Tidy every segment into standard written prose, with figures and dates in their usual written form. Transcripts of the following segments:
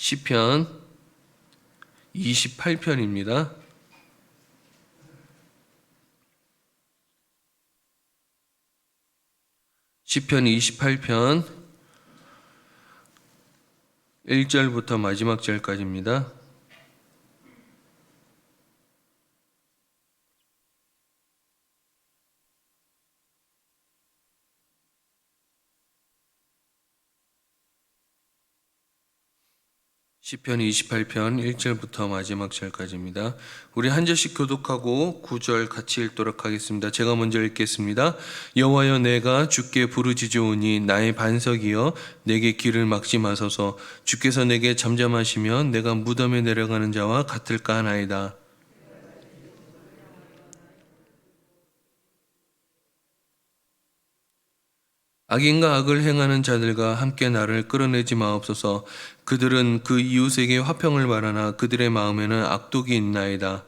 시편 28편입니다. 시편 28편 1절부터 마지막 절까지입니다. 시편 28편 1절부터 마지막 절까지입니다. 우리 한 절씩 교독하고 9절 같이 읽도록 하겠습니다. 제가 먼저 읽겠습니다. 여호와여, 내가 주께 부르짖으오니 나의 반석이여 내게 길을 막지 마소서. 주께서 내게 잠잠하시면 내가 무덤에 내려가는 자와 같을까 하나이다. 악인과 악을 행하는 자들과 함께 나를 끌어내지 마옵소서. 그들은 그 이웃에게 화평을 바라나 그들의 마음에는 악독이 있나이다.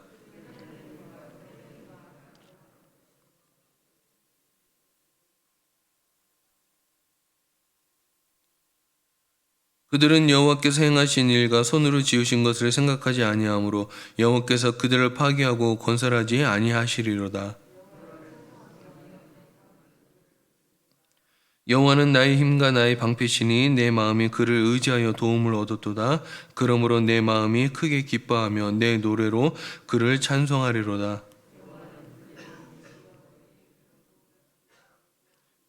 그들은 여호와께서 행하신 일과 손으로 지으신 것을 생각하지 아니하므로 여호와께서 그들을 파괴하고 건설하지 아니하시리로다. 여호와는 나의 힘과 나의 방패시니 내 마음이 그를 의지하여 도움을 얻었도다. 그러므로 내 마음이 크게 기뻐하며 내 노래로 그를 찬송하리로다.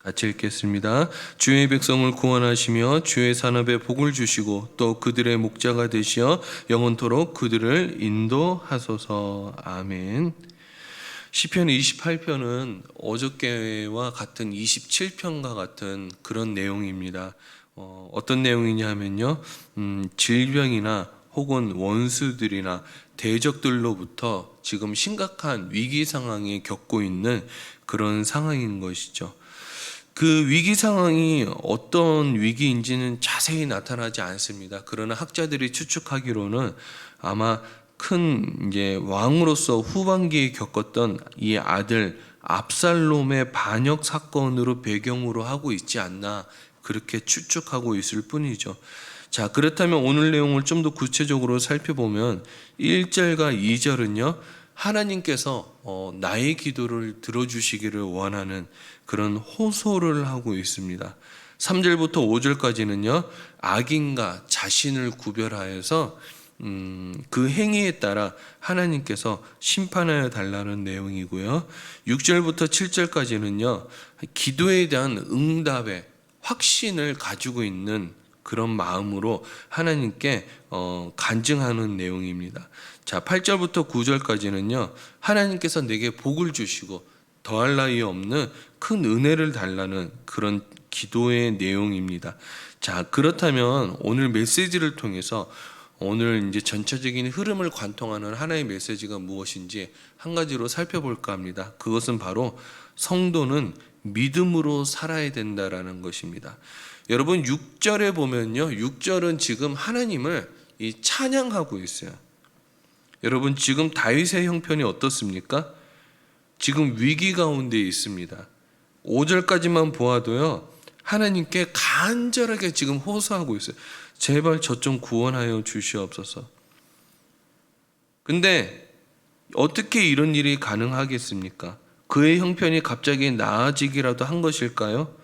같이 읽겠습니다. 주의 백성을 구원하시며 주의 산업에 복을 주시고 또 그들의 목자가 되시어 영원토록 그들을 인도하소서. 아멘. 시편 28편은 어저께와 같은 27편과 같은 그런 내용입니다. 어떤 내용이냐 하면요, 질병이나 혹은 원수들이나 대적들로부터 지금 심각한 위기 상황에 겪고 있는 그런 상황인 것이죠. 그 위기 상황이 어떤 위기인지는 자세히 나타나지 않습니다. 그러나 학자들이 추측하기로는 아마 큰 이제 왕으로서 후반기에 겪었던 이 아들 압살롬의 반역 사건으로 배경으로 하고 있지 않나, 그렇게 추측하고 있을 뿐이죠. 자, 그렇다면 오늘 내용을 좀 더 구체적으로 살펴보면 1절과 2절은요, 하나님께서 나의 기도를 들어주시기를 원하는 그런 호소를 하고 있습니다. 3절부터 5절까지는요, 악인과 자신을 구별하여서 그 행위에 따라 하나님께서 심판하여 달라는 내용이고요. 6절부터 7절까지는요, 기도에 대한 응답의 확신을 가지고 있는 그런 마음으로 하나님께 간증하는 내용입니다. 자, 8절부터 9절까지는요, 하나님께서 내게 복을 주시고 더할 나위 없는 큰 은혜를 달라는 그런 기도의 내용입니다. 자, 그렇다면 오늘 메시지를 통해서 오늘 이제 전체적인 흐름을 관통하는 하나의 메시지가 무엇인지 한 가지로 살펴볼까 합니다. 그것은 바로 성도는 믿음으로 살아야 된다라는 것입니다. 여러분, 6절에 보면요, 6절은 지금 하나님을 찬양하고 있어요. 여러분, 지금 다윗의 형편이 어떻습니까? 지금 위기 가운데 있습니다. 5절까지만 보아도요, 하나님께 간절하게 지금 호소하고 있어요. 제발 저 좀 구원하여 주시옵소서. 근데 어떻게 이런 일이 가능하겠습니까? 그의 형편이 갑자기 나아지기라도 한 것일까요?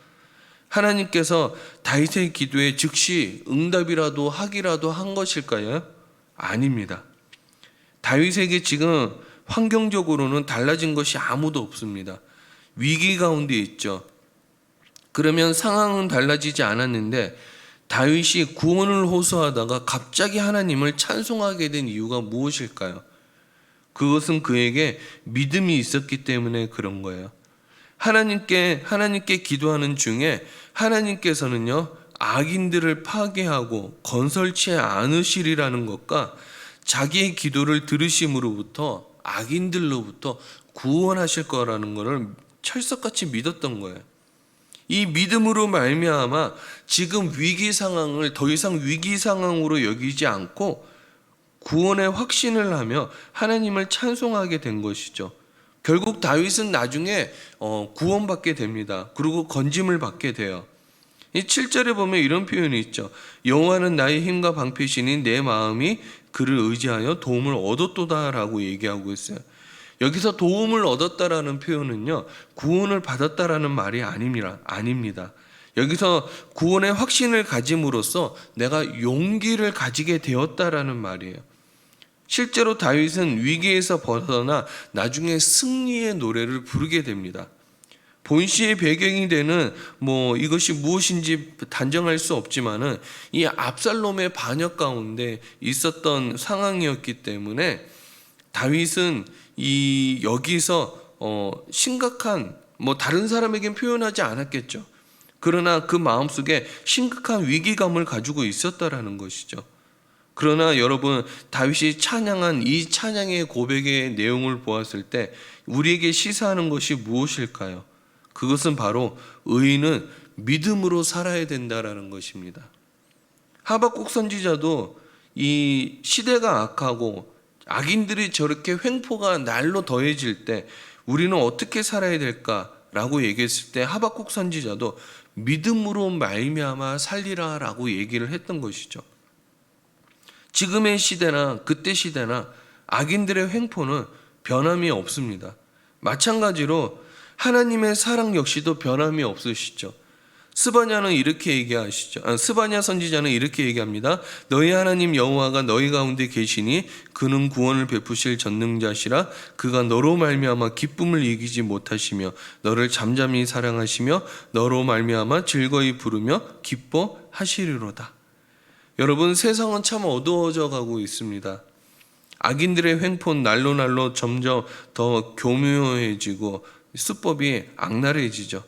하나님께서 다윗의 기도에 즉시 응답이라도 하기라도 한 것일까요? 아닙니다. 다윗에게 지금 환경적으로는 달라진 것이 아무도 없습니다. 위기 가운데 있죠. 그러면 상황은 달라지지 않았는데 다윗이 구원을 호소하다가 갑자기 하나님을 찬송하게 된 이유가 무엇일까요? 그것은 그에게 믿음이 있었기 때문에 그런 거예요. 하나님께 기도하는 중에 하나님께서는요, 악인들을 파괴하고 건설치 않으시리라는 것과 자기의 기도를 들으심으로부터 악인들로부터 구원하실 거라는 것을 철석같이 믿었던 거예요. 이 믿음으로 말미암아 지금 위기 상황을 더 이상 위기 상황으로 여기지 않고 구원의 확신을 하며 하나님을 찬송하게 된 것이죠. 결국 다윗은 나중에 구원받게 됩니다. 그리고 건짐을 받게 돼요. 이 7절에 보면 이런 표현이 있죠. 여호와는 나의 힘과 방패시니 내 마음이 그를 의지하여 도움을 얻었도다라고 얘기하고 있어요. 여기서 도움을 얻었다라는 표현은요, 구원을 받았다라는 말이 아닙니다. 여기서 구원의 확신을 가짐으로써 내가 용기를 가지게 되었다라는 말이에요. 실제로 다윗은 위기에서 벗어나 나중에 승리의 노래를 부르게 됩니다. 본시의 배경이 되는 이것이 무엇인지 단정할 수 없지만은 이 압살롬의 반역 가운데 있었던 상황이었기 때문에 다윗은 여기서 심각한 다른 사람에겐 표현하지 않았겠죠. 그러나 그 마음속에 심각한 위기감을 가지고 있었다라는 것이죠. 그러나 여러분, 다윗이 찬양한 이 찬양의 고백의 내용을 보았을 때 우리에게 시사하는 것이 무엇일까요? 그것은 바로 의인은 믿음으로 살아야 된다라는 것입니다. 하박국 선지자도 이 시대가 악하고 악인들이 저렇게 횡포가 날로 더해질 때 우리는 어떻게 살아야 될까라고 얘기했을 때 하박국 선지자도 믿음으로 말미암아 살리라라고 얘기를 했던 것이죠. 지금의 시대나 그때 시대나 악인들의 횡포는 변함이 없습니다. 마찬가지로 하나님의 사랑 역시도 변함이 없으시죠. 스바냐는 이렇게 얘기하시죠. 스바냐 선지자는 이렇게 얘기합니다. 너희 하나님 여호와가 너희 가운데 계시니 그는 구원을 베푸실 전능자시라. 그가 너로 말미암아 기쁨을 이기지 못하시며 너를 잠잠히 사랑하시며 너로 말미암아 즐거이 부르며 기뻐하시리로다. 여러분, 세상은 참 어두워져 가고 있습니다. 악인들의 횡포는 날로 점점 더 교묘해지고 수법이 악랄해지죠.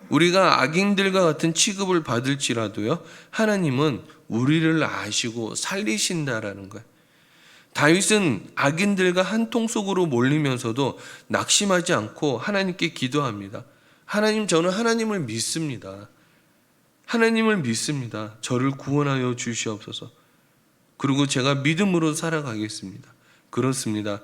우리가 악인들과 같은 취급을 받을지라도요, 하나님은 우리를 아시고 살리신다라는 거예요. 다윗은 악인들과 한 통속으로 몰리면서도 낙심하지 않고 하나님께 기도합니다. 하나님, 저는 하나님을 믿습니다. 하나님을 믿습니다. 저를 구원하여 주시옵소서. 그리고 제가 믿음으로 살아가겠습니다. 그렇습니다.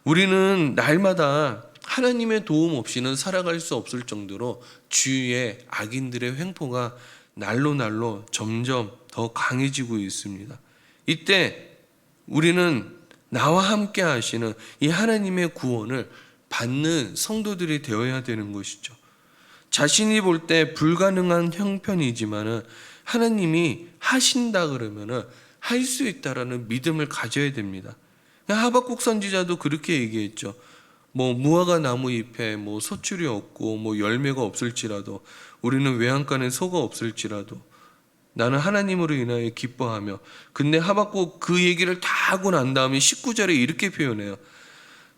우리는 날마다 하나님의 도움 없이는 살아갈 수 없을 정도로 주위에 악인들의 횡포가 날로 점점 더 강해지고 있습니다. 이때 우리는 나와 함께 하시는 이 하나님의 구원을 받는 성도들이 되어야 되는 것이죠. 자신이 볼 때 불가능한 형편이지만은 하나님이 하신다 그러면은 할 수 있다라는 믿음을 가져야 됩니다. 하박국 선지자도 그렇게 얘기했죠. 무화과 나무 잎에 소출이 없고 열매가 없을지라도 우리는 외양간에 소가 없을지라도 나는 하나님으로 인하여 기뻐하며. 근데 하박국 그 얘기를 다 하고 난 다음에 19절에 이렇게 표현해요.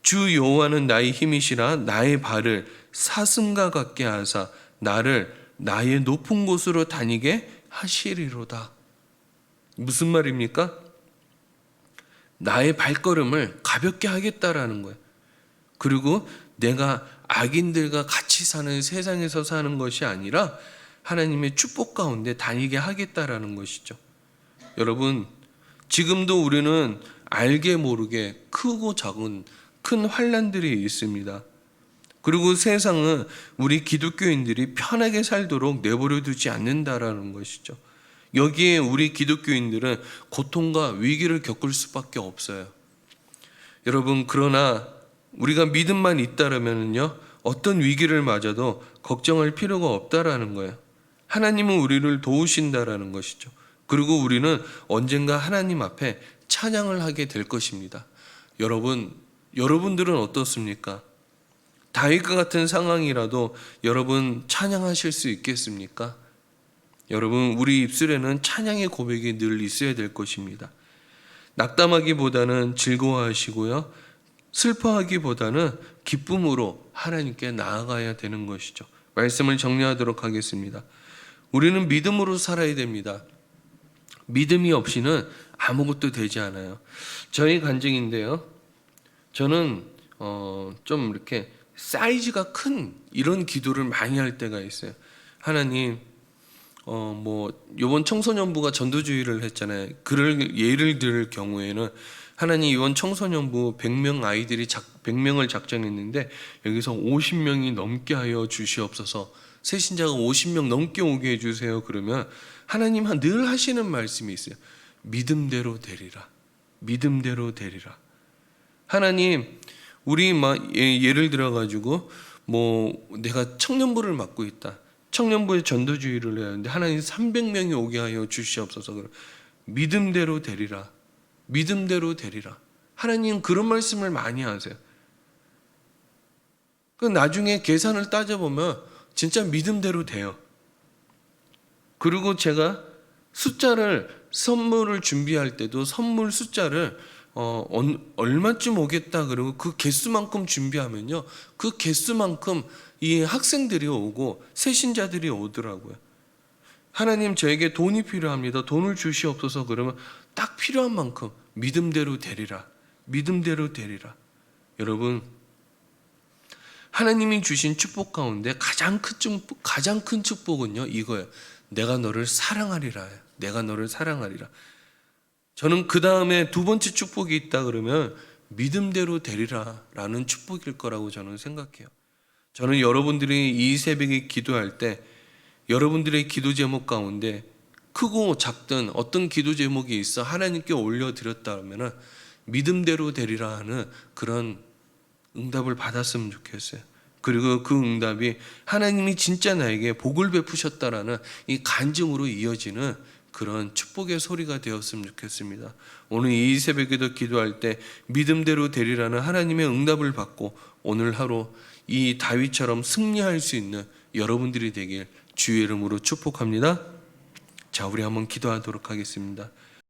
주 여호와는 나의 힘이시라. 나의 발을 사슴과 같게 하사 나를 나의 높은 곳으로 다니게 하시리로다. 무슨 말입니까? 나의 발걸음을 가볍게 하겠다라는 거예요. 그리고 내가 악인들과 같이 사는 세상에서 사는 것이 아니라 하나님의 축복 가운데 다니게 하겠다라는 것이죠. 여러분, 지금도 우리는 알게 모르게 크고 작은 큰 환난들이 있습니다. 그리고 세상은 우리 기독교인들이 편하게 살도록 내버려 두지 않는다라는 것이죠. 여기에 우리 기독교인들은 고통과 위기를 겪을 수밖에 없어요. 여러분, 그러나 우리가 믿음만 있다라면요, 어떤 위기를 맞아도 걱정할 필요가 없다라는 거예요. 하나님은 우리를 도우신다라는 것이죠. 그리고 우리는 언젠가 하나님 앞에 찬양을 하게 될 것입니다. 여러분들은 어떻습니까? 다윗과 같은 상황이라도 여러분 찬양하실 수 있겠습니까? 여러분, 우리 입술에는 찬양의 고백이 늘 있어야 될 것입니다. 낙담하기보다는 즐거워하시고요, 슬퍼하기보다는 기쁨으로 하나님께 나아가야 되는 것이죠. 말씀을 정리하도록 하겠습니다. 우리는 믿음으로 살아야 됩니다. 믿음이 없이는 아무것도 되지 않아요. 저희 간증인데요, 저는 좀 이렇게 사이즈가 큰 이런 기도를 많이 할 때가 있어요. 하나님, 이번 청소년부가 전도주의를 했잖아요. 예를 들 경우에는 하나님, 이번 청소년부 100명을 작정했는데 여기서 50명이 넘게 하여 주시옵소서. 새 신자가 50명 넘게 오게 해주세요. 그러면 하나님 늘 하시는 말씀이 있어요. 믿음대로 되리라. 믿음대로 되리라. 하나님, 우리 예를 들어 가지고 내가 청년부를 맡고 있다. 청년부에 전도주의를 해야 하는데 하나님 300명이 오게 하여 주시옵소서. 믿음대로 되리라. 믿음대로 되리라. 하나님 그런 말씀을 많이 하세요. 그 나중에 계산을 따져보면 진짜 믿음대로 돼요. 그리고 제가 선물을 준비할 때도 선물 숫자를 얼마쯤 오겠다 그러고 그 개수만큼 준비하면요, 그 개수만큼 이 학생들이 오고 새신자들이 오더라고요. 하나님 저에게 돈이 필요합니다. 돈을 주시옵소서. 그러면 딱 필요한 만큼 믿음대로 되리라. 믿음대로 되리라. 여러분, 하나님이 주신 축복 가운데 가장 큰 축복은요, 이거예요. 내가 너를 사랑하리라. 내가 너를 사랑하리라. 저는 그 다음에 두 번째 축복이 있다 그러면 믿음대로 되리라 라는 축복일 거라고 저는 생각해요. 저는 여러분들이 이 새벽에 기도할 때 여러분들의 기도 제목 가운데 크고 작든 어떤 기도 제목이 있어 하나님께 올려드렸다면 믿음대로 되리라 하는 그런 응답을 받았으면 좋겠어요. 그리고 그 응답이 하나님이 진짜 나에게 복을 베푸셨다라는 이 간증으로 이어지는 그런 축복의 소리가 되었으면 좋겠습니다. 오늘 이 새벽에도 기도할 때 믿음대로 되리라는 하나님의 응답을 받고 오늘 하루 이 다윗처럼 승리할 수 있는 여러분들이 되길 주의 이름으로 축복합니다. 자, 우리 한번 기도하도록 하겠습니다.